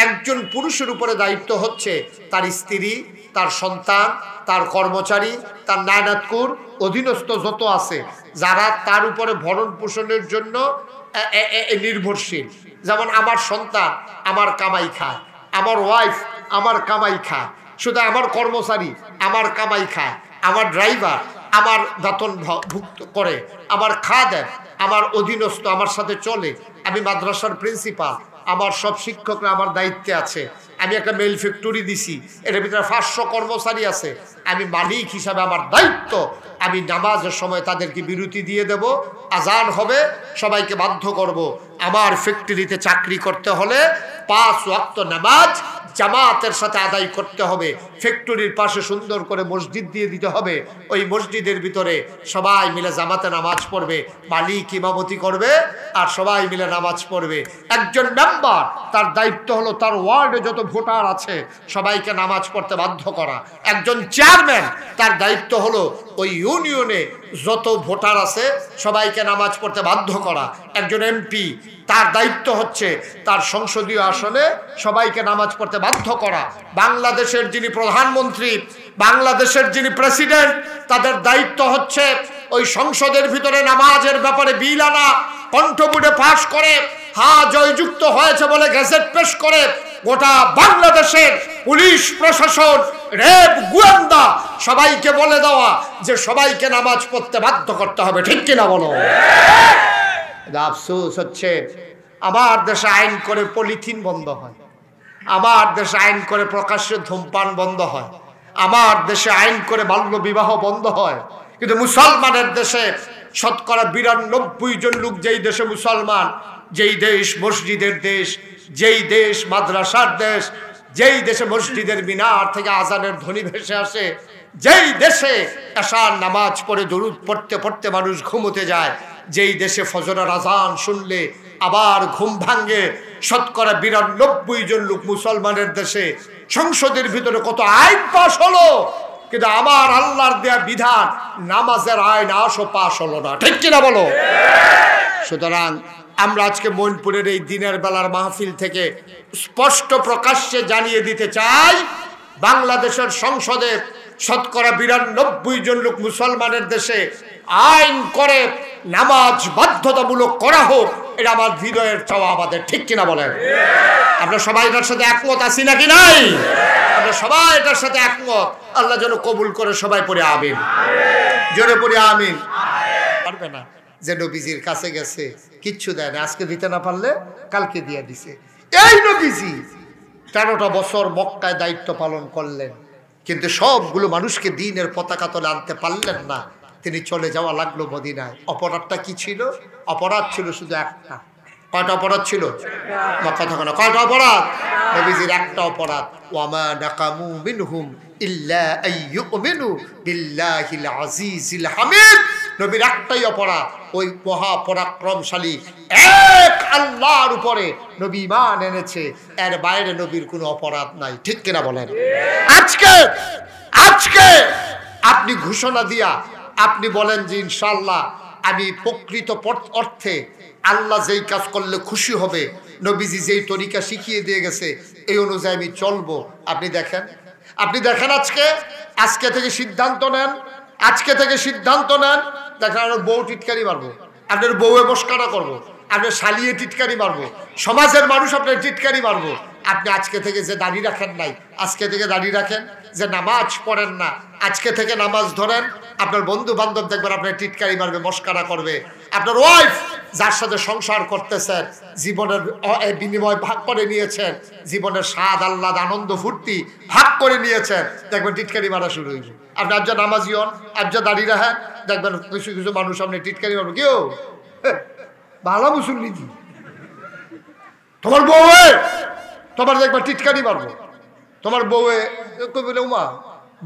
একজন পুরুষের উপরে দায়িত্ব হচ্ছে তার স্ত্রী, তার সন্তান, তার কর্মচারী, তার নায়নাতকুর, অধীনস্থ যত আছে যারা তার উপরে ভরণ পোষণের জন্য নির্ভরশীল। যেমন আমার সন্তান আমার কামাই খায়, আমার ওয়াইফ আমার কামাই খায়, শুধু আমার কর্মচারী আমার কামাই খায়, আমার ড্রাইভার আমার বেতন ভুক্ত করে, আমার খাদেম আমার অধীনস্থ, আমার সাথে চলে। আমি মাদ্রাসার প্রিন্সিপাল, আমার সব শিক্ষকরা আমার দায়িত্বে আছে। আমি একটা মেল ফ্যাক্টরি দিছি, এর ভিতরে 500 কর্মচারী আছে। আমি মালিক হিসাবে আমার দায়িত্ব, আমি নামাজের সময় তাদেরকে বিরতি দিয়ে দেব। আজান হবে, সবাইকে বাধ্য করব। আমার ফ্যাক্টরিতে চাকরি করতে হলে 5 ওয়াক্ত নামাজ জামাতের সাথে আদায় করতে হবে। ফ্যাক্টরির পাশে সুন্দর করে মসজিদ দিয়ে দিতে হবে। ওই মসজিদের ভিতরে সবাই মিলে জামাতে নামাজ পড়বে, মালিক ইমামতি করবে আর সবাই মিলে নামাজ পড়বে। একজন মেম্বার তার দায়িত্ব হলো তার ওয়ার্ডে যত ভোটার আছে সবাইকে নামাজ পড়তে বাধ্য করা। একজন চেয়ারম্যান তার দায়িত্ব হলো ওই ইউনিয়নে যত ভোটার আছে সবাইকে নামাজ পড়তে বাধ্য করা। একজন এমপি তার দায়িত্ব হচ্ছে তার সংসদীয় আসনে সবাইকে নামাজ পড়তে বাধ্য করা। বাংলাদেশের যিনি প্রধানমন্ত্রী, বাংলাদেশের যিনি প্রেসিডেন্ট, তাদের দায়িত্ব হচ্ছে ওই সংসদের ভিতরে নামাজের ব্যাপারে বিল আনা, কণ্ঠপুটে পাশ করে, হ্যাঁ জয়যুক্ত হয়েছে বলে গেজেট পেশ করে গোটা বাংলাদেশের পুলিশ প্রশাসন, র্যাব, গোয়েন্দা সবাইকে বলে দেওয়া যে সবাইকে নামাজ পড়তে বাধ্য করতে হবে। ঠিক কিনা বলো? আফসোস হচ্ছে আমার দেশে আইন করে পলিথিন বন্ধ হয়, আমার দেশে আইন করে প্রকাশ্যে ধূমপান বন্ধ হয়, আমার দেশে আইন করে বাল্য বিবাহ বন্ধ হয়। কিন্তু মুসলমানের দেশে শতকরা 92 জন লোক, যেই দেশে মুসলমান, যেই দেশ মসজিদের দেশ, যেই দেশ মাদ্রাসার দেশ, যেই দেশে মসজিদের মিনার থেকে আজানের ধ্বনি ভেসে আসে, যেই দেশে এশার নামাজ পড়ে দরুদ পড়তে পড়তে মানুষ ঘুমোতে যায়, যেই দেশে ফজরের আজান শুনলে আবার ঘুম ভাঙ্গে, শতকরা 92 জন লোক মুসলমানের দেশে সংসদের ভিতরে কত আইন পাশ হলো, কিন্তু আমার আল্লাহর দেয়া বিধান নামাজের আইন আসো পাশ হলো না। ঠিক কিনা বলো? সুতরাং আমরা আজকে মইনপুরের এই দিনের বেলার মাহফিল থেকে স্পষ্ট প্রকাশ্যে জানিয়ে দিতে চাই, বাংলাদেশের সংসদে শতকরা 92 জন লোক মুসলমানের দেশে আইন করে নামাজ বাধ্যতামূলক করা হোক, এটা আমার হৃদয়ের চাওয়া আমাদের। ঠিক কিনা বলেন? আমরা সবাই এটার সাথে একমত আছি নাকি নাই? আমরা সবাই এটার সাথে একমত। আল্লাহ যেন কবুল করে। সবাই পড়ে আমিন, জোরে পড়ে আমিন। পারবে না যে নবীজির কাছে গেছে কিচ্ছু দেয় না, আজকে দিতে না পারলে কালকে দিয়ে দিছে। এই নবীজি 13টা বছর মক্কায় দায়িত্ব পালন করলেন, কিন্তু সবগুলো মানুষকে দ্বীনের পতাকা তলে আনতে পারলেন না। তিনি চলে যাওয়া লাগলো মদিনায়। অপরাধটা কি ছিল? অপরাধ ছিল শুধু একটা। কয়টা অপরাধ ছিল? কথা কেন? কয়টা অপরাধ? নবীজির একটা অপরাধ, ওয়ামা নাকামু মিনহুম ইল্লা আইয়ুমিনু বিল্লাহিল আজিজিল হামিদ। নবীর একটাই অপরাধ, ওই মহাপরাক্রমশালী এক আল্লাহর উপরে নবী ঈমান এনেছে, এর বাইরে নবীর কোনো অপরাধ নাই। ঠিক কিনা বলেন? আজকে আপনি ঘোষণা দিয়া আপনি বলেন যে ইনশাআল্লাহ আমি প্রকৃত অর্থে আল্লাহ যেই কাজ করলে খুশি হবে, নবীজি যেই তরিকা শিখিয়ে দিয়ে গেছে এই অনুযায়ী আমি চলবো। আপনি দেখেন আজকে থেকে সিদ্ধান্ত নেন, দেখেন আপনার বউ টিটকারি মারবো, আপনার বউয়ে বসকাটা করবো, আপনি শালিয়ে টিটকারি মারবো, সমাজের মানুষ আপনার টিটকারি মারবো। আপনি আজকে থেকে যে দাড়ি রাখেন নাই, আজকে থেকে দাড়ি রাখেন, যে নামাজ পড়েন না, আজকে থেকে নামাজ ধরেন। আপনার বন্ধু বান্ধব দেখবেন আপনার টিটকারি মারবে, মস্কারা করবে। আপনার ওয়াইফ যার সাথে সংসার করতেছেন, জীবনের বিনিময় ভাগ করে নিয়েছেন, জীবনের স্বাদ আহ্লাদ আনন্দ ফুর্তি ভাগ করে নিয়েছেন, দেখবেন টিটকারি মারা শুরু হয়েছে। আপনি আজ নামাজি হন, আজ দাঁড়িয়ে রাখেন, দেখবেন কিছু কিছু মানুষ আপনি টিটকারি মারবে, কেউ ভালো মুসল্লি, তোমার বউয়ে তোমার দেখবার টিটকারি মারবো। তোমার বউয়ে বলে উমা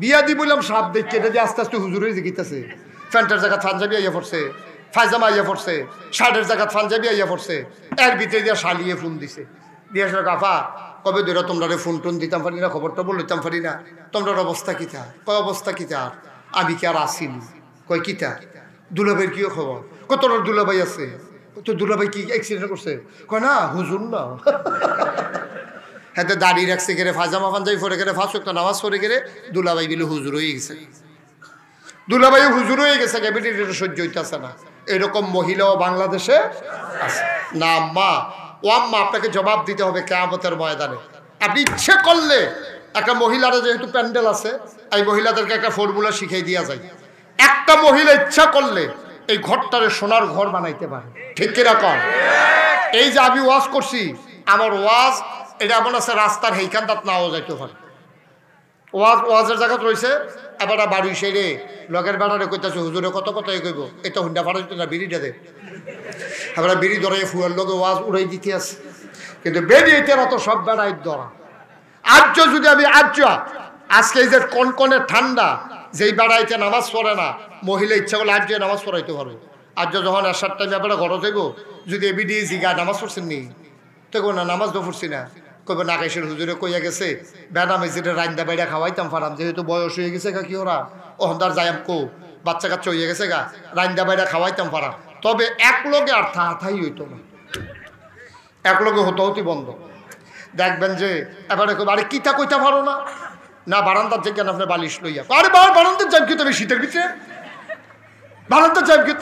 বিয়া দি বললাম সাপ দেখছে, এটা যে আস্তে আস্তে হুজুর হয়ে জিকিতেছে, প্যান্টের জায়গা পাঞ্জাবি আইয়া পড়ছে, ফাইজামা আইয়া পড়ছে, শার্টের জায়গা পাঞ্জাবি আইয়া পড়ছে, এর ভিতরে দিয়ে শালিয়ে ফোন দিছে, দিয়ে আসলে কাফা কবে ধরে তোমরা ফোন টোন দিতাম পারি না, খবরটা বলতাম পারি না, তোমরা অবস্থা কিতা? কয় অবস্থা কিতা? আমি কি আর আসিনি? কয় কিতা? দুলাভাইয়ের কিও খবর? কত দুলাভাই আছে? তো দুলাভাই কি অ্যাক্সিডেন্ট করছে? কয় না হুজুর না, হাতে দাড়ি রাখছে গেলে, ফাজামা পাঞ্জাবি পরে গেলে, ফাঁস ওয়াক্ত নামাজ পড়ে গেলে, দুলাভাই বিলে হুজুর হয়ে গেছে। দুলাভাই হুজুর হয়ে গেছে, ক্যাবিনেট সহ্য হইতেছে না। এরকম মহিলাও বাংলাদেশে আছে না আম্মা? ও আম্মা, আপনাকে জবাব দিতে হবে কিয়ামতের ময়দানে। আপনি ইচ্ছে করলে একটা মহিলারা, যেহেতু প্যান্ডেল আছে, এই মহিলাদেরকে একটা ফর্মুলা শিখিয়ে দেওয়া যায়। একটা মহিলা ইচ্ছা করলে এই ঘরটারে সোনার ঘর বানাইতে পারে, ঠিক কিরকম? এই যে আমি ওয়াজ করছি, আমার ওয়াজ এটা এমন আছে রাস্তার হেইখান তাত নাও যাইতে পারে। ওয়াজের জায়গা রয়েছে, এবার বাড়ি সেরে লগের বেড়ারে কইতেছে হুজুরে কত কত কইব, এটা হুন্ডা ফাড়া দিত না, বিড়িটা দে। এবার বিড়ি ধরে ফুয়ার লোকে ওয়াজ উড়াই দিতে আছে, কিন্তু বেড়ি এটা তো সব বেড়াই ধরা। আর্য যদি আমি আজকে এই যে কনকনে ঠান্ডা, যেই বেড়াইতে নামাজ পড়ে না, মহিলা ইচ্ছা করলে আর্য নামাজ পড়াইতে পারবে। আর্য যখন আসার টাইমে এবার ঘরে যাইব, যদি এবিডি জিগা নামাজ পড়ছেন নি, তো না নামাজ তো পড়ছি না, কইব নাকাইশের হুজুরে কইয়া গেছে বেড়ামে যেটা রান্দা বাইরা খাওয়াইতাম পারাম, যেহেতু বয়স হয়ে গেছে গা, কি ওরা ওহদার যাইম কো বাচ্চা কাচ্চা হয়ে গেছে গা, রান্দা বাইরা খাওয়াইতাম পারাম। তবে এক লগে আর থাই হইতো না, এক লগে হতো হতি বন্ধ। দেখবেন যে এবারে আরে কিতা কইতা পারো না, না বারান্দার যে কেন আপনার বালিশ লইয়া, আরে বারান্দার যাই কি তবে শীতের ভিতরে বারান্দা যাই কি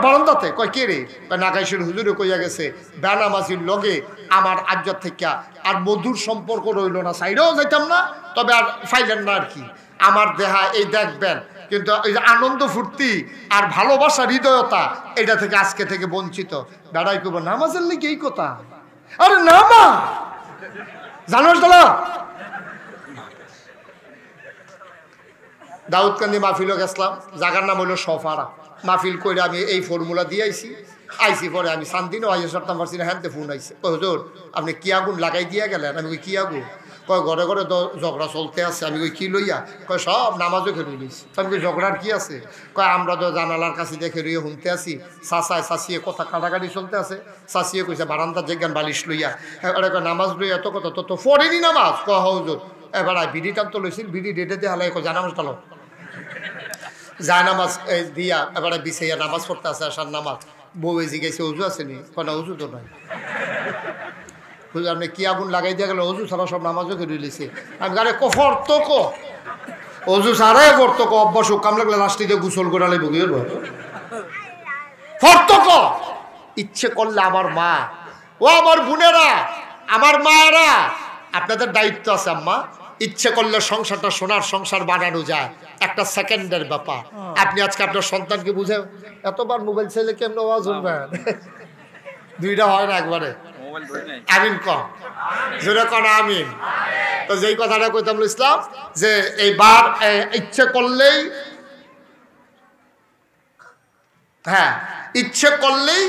বারান্দাতে, কয় কে রে? নাকাইশের হুজুরে কইয়া গেছে বেনামাজির লগে আমার আজ্জার থেকে আর মধুর সম্পর্ক রইল না, সাইডেও যাইতাম না, তবে আর ফাইলেন না আর কি আমার দেহা। এই দেখবেন কিন্তু এই যে আনন্দ ফুর্তি আর ভালোবাসা হৃদয়তা, এটা থেকে আজকে থেকে বঞ্চিত। বেড়াই করবো নামাজের লিগে এই কথা, আরে নামা জানোস দাদা। দাউদকান্দি মাহফিলও গেছিলাম, জায়গার নাম হইলো সফারা। মাহফিল করে আমি এই ফর্মুলা দিয়ে আইসি পরে আমি শান্তিনও আইসে সরতাম পারছি না, হ্যান্তে ফোন আইসে, কই হুজুর আপনি কি আগুন লাগাই দিয়ে গেলেন? আমি কই কি আগুন? কয় ঘরে ঘরে তো ঝগড়া চলতে আছে। আমি কই কি লইয়া? কয় সব নামাজও খেলে লইছি। আমি কই ঝগড়ার কি আছে? কয় আমরা তো জানালার কাছে দেখে রইয়ে শুনতে আছি, চাচায় চাচিয়ে কথা কাটাকাটি চলতে আছে। চাচিয়ে কইছে বারান্দার যেগান বালিশ লইয়া, এবারে কয় নামাজ লইয়া এত কথা তো পড়েনি নামাজ। কয় হুজুর এবার বিড়ি টান তো লইছিল, বিড়ি ডেটে দিয়ে হালাই কয় জানামাজ টালো যায় নামাজ দিয়া এবারে বিছাইয়া নামাজ পড়তে আছে, আসার নামাজ। বউ জিজ্ঞাসা উজু আসেনি? কয় না উজু তো নাই। হুজুর আপনি কি আগুন লাগাই দিয়ে গেল? অজু ছাড়া সব নামাজও করে লিছে। আমি গাড়ি কফর তো অজু ছাড়াই করতো অভ্যাস কাম লাগলে লাস্টে দিয়ে গোসল করালে বগিয়ে ফর্তক। ইচ্ছে করলে আমার মা ও আমার বোনেরা, আমার মায়েরা, আপনাদের দায়িত্ব আছে আম্মা। ইচ্ছে করলে সংসারটা সোনার সংসার বানানো যায়, একটা সেকেন্ডের ব্যাপার। আপনি আজকে আপনার সন্তানকে বুঝে এতবার মোবাইল ছেলে কেমন আওয়াজ শুনবেন? দুইটা হয় না একবারে। আমিন কম জোরে কন আমিন। তো যেই কথাটা কইতাম ইসলাম যে এইবার ইচ্ছে করলেই, হ্যাঁ ইচ্ছে করলেই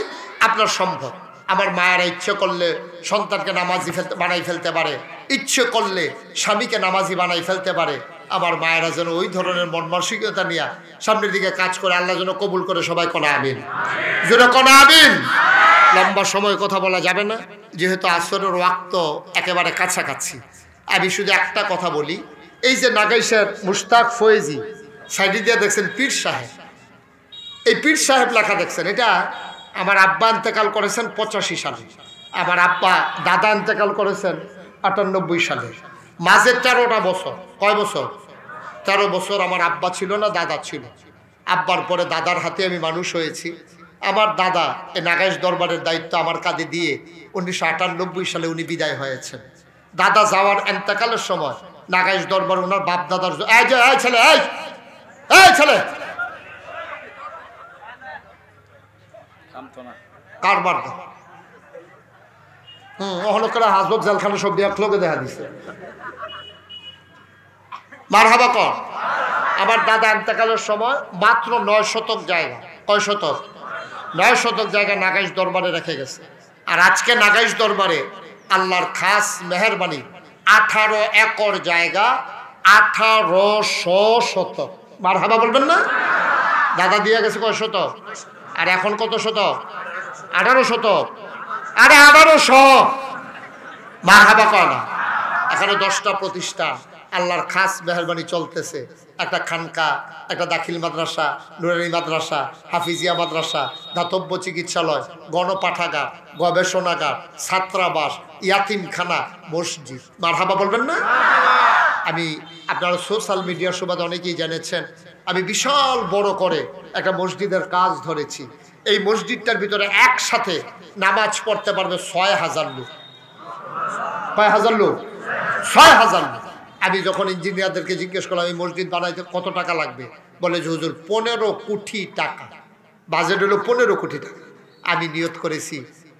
আপনার সম্ভব। আমার মায়েরা ইচ্ছে করলে সন্তানকে নামাজি বানাই ফেলতে পারে, ইচ্ছে করলে স্বামীকে নামাজি বানাই ফেলতে পারে। আমার মায়েরা যেন ওই ধরনের মন মানসিকতা নিয়ে সামনের দিকে কাজ করে, আল্লাহ যেন কবুল করে। সবাই কোনা আমিন, জোরে কোনা আমিন। লম্বা সময় কথা বলা যাবে না, যেহেতু আসরের ওয়াক্ত একেবারে কাছাকাছি। আমি শুধু একটা কথা বলি, এই যে নাগাইশের মুশতাক ফয়েজি সাইডে দিয়ে দেখছেন পীর সাহেব, এই পীর সাহেব লেখা দেখছেন, এটা আমার আব্বা ইন্তেকাল করেছেন 85 সালে, আমার আব্বা দাদা ইন্তেকাল করেছেন 98 সালে। মাঝে 13টা বছর, কয় বছর? 13 বছর আমার আব্বা ছিল না, দাদা ছিল। আব্বার পরে দাদার হাতে আমি মানুষ হয়েছি। আমার দাদা এই নাগাইশ দরবারের দায়িত্ব আমার কাঁধে দিয়ে 1998 সালে উনি বিদায় হয়েছেন। দাদা যাওয়ার এন্তেকালের সময় নাগাইশ দরবার ওনার বাপ দাদার এই ছেলে এই ছেলে কারবার ওখানে করে হাজব জেলখানা সব দিয়ে লোকে দেখা দিছে মারহাবা কর। আমার দাদা এন্তেকালের সময় মাত্র 9 শতক জায়গা, কয় শতক? 9 শতক জায়গা নাগাইশ দরবারে রেখে গেছে। আর আজকে নাগাইশ দরবারে আল্লাহর খাস মেহেরবানি 18 একর জায়গা, 1800 শতক। মারহাবা বলবেন না? দাদা দিয়ে গেছে কয় শতক? আর এখন কত শতক? 18 শতক। আরে 1800 মারহাবা কয় না। এখানে 10টা প্রতিষ্ঠান আল্লাহর খাস মেহেরবানি চলতেছে। একটা খানকা, একটা দাখিল মাদ্রাসা, নুরানি মাদ্রাসা, হাফিজিয়া মাদ্রাসা, দাতব্য চিকিৎসালয়, গণপাঠাগার, গবেষণাগার, ছাত্রাবাস, ইয়াতিমখানা, মসজিদ। মারহাবা বলবেন না? আমি আপনারা সোশ্যাল মিডিয়ার সুবাদে অনেকেই জেনেছেন আমি বিশাল বড় করে একটা মসজিদের কাজ ধরেছি। এই মসজিদটার ভিতরে একসাথে নামাজ পড়তে পারবে 6000 লোক। কয় হাজার লোক? 6000 লোক। আমি যখন ইঞ্জিনিয়ারদেরকে জিজ্ঞেস করলাম এই মসজিদ বানাইতে কত টাকা লাগবে, বলে যে হুজুর 15 কোটি টাকা, বাজেট হলো 15 কোটি টাকা। আমি নিয়ত করেছি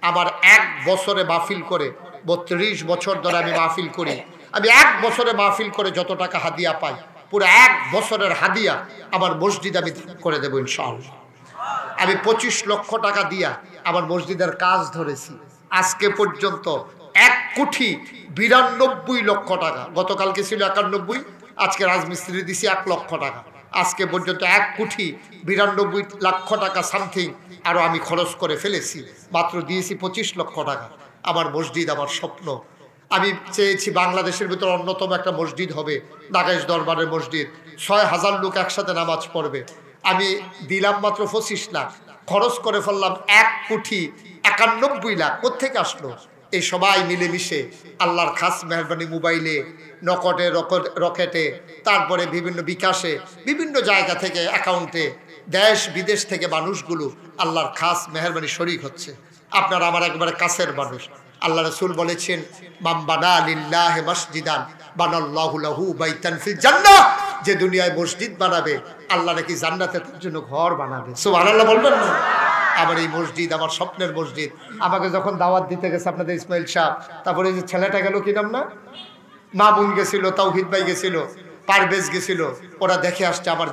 আমার 1 বছরে মাহফিল করে, 32 বছর ধরে আমি মাহফিল করি, আমি 1 বছরে মাহফিল করে যত টাকা হাদিয়া পাই পুরো 1 বছরের হাদিয়া আমার মসজিদ আমি করে দেবো ইনশাআল্লাহ। আমি 25 লক্ষ টাকা দিয়া আমার মসজিদের কাজ ধরেছি। আজকে পর্যন্ত 1,92,00,000 টাকা, গতকালকে ছিল 91, আজকে রাজমিস্ত্রি দিছি 1 লক্ষ টাকা। আজকে পর্যন্ত 1,92,00,000 টাকা সামথিং আরও আমি খরচ করে ফেলেছি, মাত্র দিয়েছি 25 লক্ষ টাকা। আমার মসজিদ আমার স্বপ্ন। আমি চেয়েছি বাংলাদেশের ভিতর অন্যতম একটা মসজিদ হবে নাগাইশ দরবারের মসজিদ, 6000 লোক একসাথে নামাজ পড়বে। আমি দিলাম মাত্র 25 লাখ, খরচ করে ফেললাম 1,91,00,000। কোত্থেকে আসলো? এই সবাই মিলেমিশে আল্লাহর খাস মেহরবানি, মোবাইলে, নকটে, রকেটে, তারপরে বিভিন্ন বিকাশে, বিভিন্ন জায়গা থেকে অ্যাকাউন্টে, দেশ বিদেশ থেকে মানুষগুলো আল্লাহর খাস মেহরবানি শরীক হচ্ছে। আপনারা আমার একবারে কাছের মানুষ। আল্লাহ রাসূল বলেছেন মান বানা লিল্লাহি মসজিদান বানাল্লাহু লাহু বাইতান ফিল জান্নাহ, যে দুনিয়ায় মসজিদ বানাবে আল্লাহ নাকি জান্নাতে তার জন্য ঘর বানাবে। সুবহানাল্লাহ বলবেন না? আমার এই মসজিদ আমার স্বপ্নের মসজিদ। আমাকে যখন দাওয়াত দিতে গেছে আপনাদের ইসমাইল সাহেব, তারপরে যে ছেলেটা গেল কি নাম না, মামুন গেছিল, তাওহিদ ভাই গেছিল, পারভেজ গেছিল, ওরা দেখে আসছে আমার